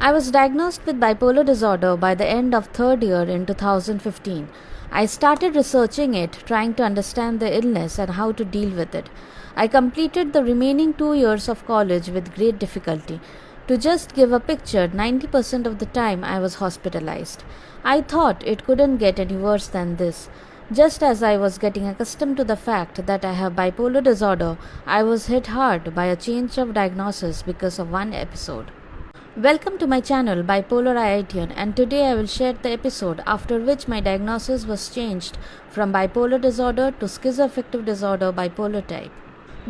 I was diagnosed with bipolar disorder by the end of third year in 2015. I started researching it, trying to understand the illness and how to deal with it. I completed the remaining 2 years of college with great difficulty. To just give a picture, 90% of the time I was hospitalized. I thought it couldn't get any worse than this. Just as I was getting accustomed to the fact that I have bipolar disorder, I was hit hard by a change of diagnosis because of one episode. Welcome to my channel BipolarIITian, and today I will share the episode after which my diagnosis was changed from bipolar disorder to schizoaffective disorder bipolar type.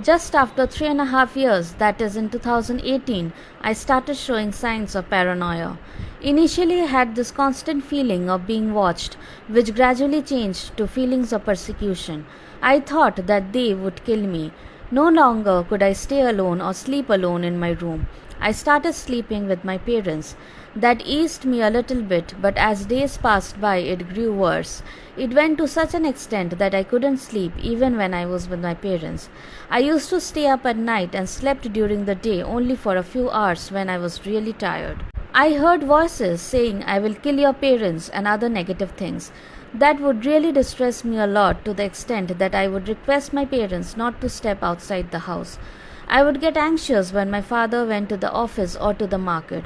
Just after 3.5 years, that is in 2018, I started showing signs of paranoia. Initially, I had this constant feeling of being watched, which gradually changed to feelings of persecution. I thought that they would kill me. No longer could I stay alone or sleep alone in my room. I started sleeping with my parents. That eased me a little bit, but as days passed by, it grew worse. It went to such an extent that I couldn't sleep even when I was with my parents. I used to stay up at night and slept during the day only for a few hours when I was really tired. I heard voices saying, "I will kill your parents," and other negative things. That would really distress me a lot, to the extent that I would request my parents not to step outside the house. I would get anxious when my father went to the office or to the market.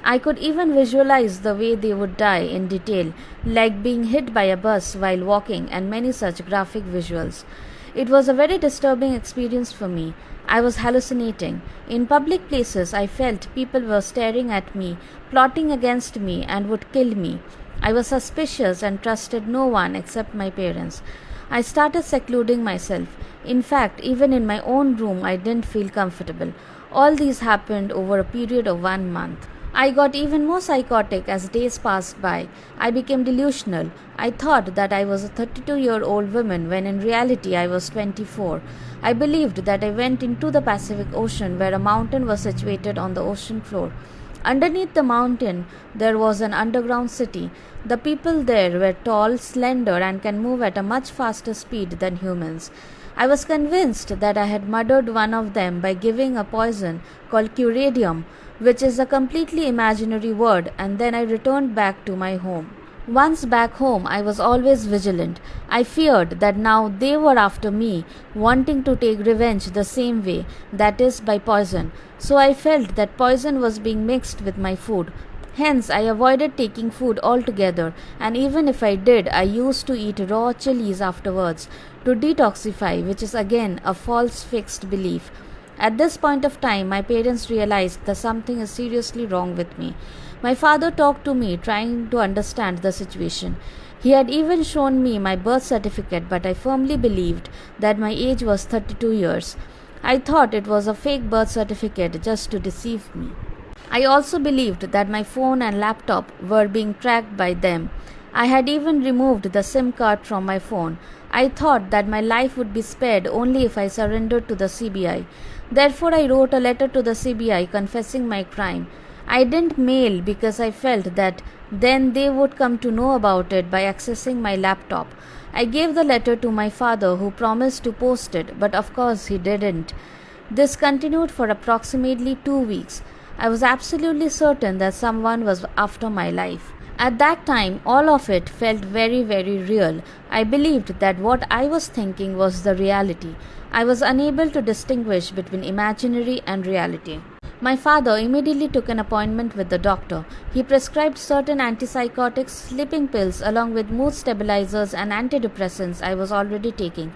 I could even visualize the way they would die in detail, like being hit by a bus while walking and many such graphic visuals. It was a very disturbing experience for me. I was hallucinating. In public places, I felt people were staring at me, plotting against me, and would kill me. I was suspicious and trusted no one except my parents. I started secluding myself. In fact, even in my own room, I didn't feel comfortable. All these happened over a period of 1 month. I got even more psychotic as days passed by. I became delusional. I thought that I was a 32-year-old woman when in reality I was 24. I believed that I went into the Pacific Ocean, where a mountain was situated on the ocean floor. Underneath the mountain, there was an underground city. The people there were tall, slender, and can move at a much faster speed than humans. I was convinced that I had murdered one of them by giving a poison called curadium, which is a completely imaginary word, and then I returned back to my home. Once back home, I was always vigilant. I feared that now they were after me, wanting to take revenge the same way, that is, by poison. So I felt that poison was being mixed with my food. Hence, I avoided taking food altogether, and even if I did, I used to eat raw chilies afterwards to detoxify, which is again a false fixed belief. At this point of time, my parents realized that something is seriously wrong with me. My father talked to me, trying to understand the situation. He had even shown me my birth certificate, but I firmly believed that my age was 32 years. I thought it was a fake birth certificate just to deceive me. I also believed that my phone and laptop were being tracked by them. I had even removed the SIM card from my phone. I thought that my life would be spared only if I surrendered to the CBI. Therefore, I wrote a letter to the CBI confessing my crime. I didn't mail because I felt that then they would come to know about it by accessing my laptop. I gave the letter to my father, who promised to post it, but of course he didn't. This continued for approximately 2 weeks. I was absolutely certain that someone was after my life. At that time, all of it felt very, very real. I believed that what I was thinking was the reality. I was unable to distinguish between imaginary and reality. My father immediately took an appointment with the doctor. He prescribed certain antipsychotics, sleeping pills, along with mood stabilizers and antidepressants I was already taking.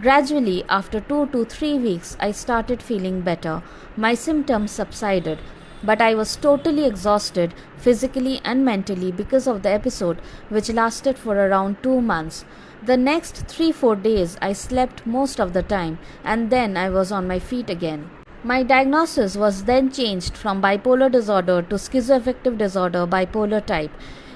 Gradually, after 2 to 3 weeks, I started feeling better. My symptoms subsided. But I was totally exhausted, physically and mentally, because of the episode, which lasted for around 2 months. The next 3-4 days, I slept most of the time, and then I was on my feet again. My diagnosis was then changed from bipolar disorder to schizoaffective disorder bipolar type.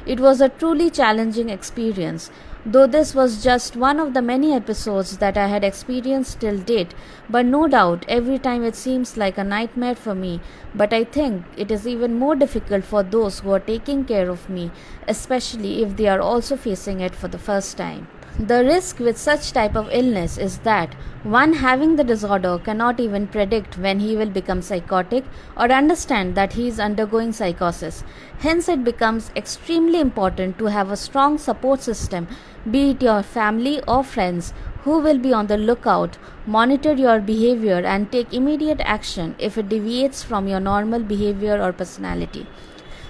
It was a truly challenging experience. Though this was just one of the many episodes that I had experienced till date, but no doubt every time it seems like a nightmare for me, but I think it is even more difficult for those who are taking care of me, especially if they are also facing it for the first time. The risk with such type of illness is that one having the disorder cannot even predict when he will become psychotic or understand that he is undergoing psychosis. Hence, it becomes extremely important to have a strong support system, be it your family or friends, who will be on the lookout, monitor your behavior, and take immediate action if it deviates from your normal behavior or personality.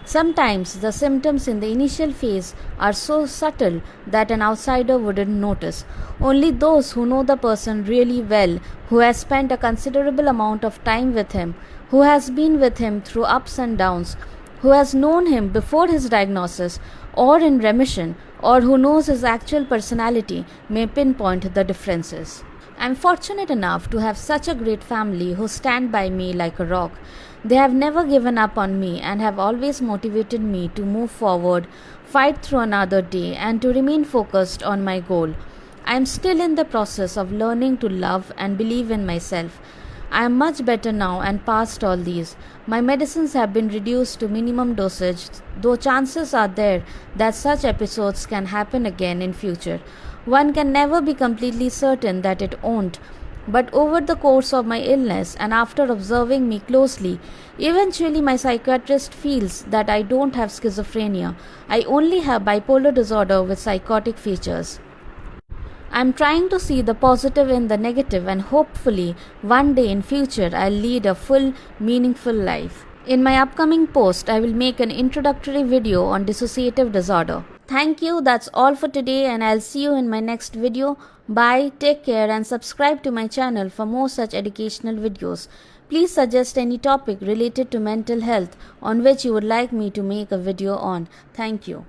Sometimes the symptoms in the initial phase are so subtle that an outsider wouldn't notice. Only those who know the person really well, who has spent a considerable amount of time with him, who has been with him through ups and downs, who has known him before his diagnosis or in remission, or who knows his actual personality may pinpoint the differences. I am fortunate enough to have such a great family who stand by me like a rock. They have never given up on me and have always motivated me to move forward, fight through another day, and to remain focused on my goal. I am still in the process of learning to love and believe in myself. I am much better now and past all these. My medicines have been reduced to minimum dosage, though chances are there that such episodes can happen again in future. One can never be completely certain that it won't, but over the course of my illness and after observing me closely, eventually my psychiatrist feels that I don't have schizophrenia. I only have bipolar disorder with psychotic features. I am trying to see the positive in the negative, and hopefully one day in future I'll lead a full, meaningful life. In my upcoming post, I will make an introductory video on dissociative disorder. Thank you, that's all for today, and I'll see you in my next video. Bye, take care, and subscribe to my channel for more such educational videos. Please suggest any topic related to mental health on which you would like me to make a video on. Thank you.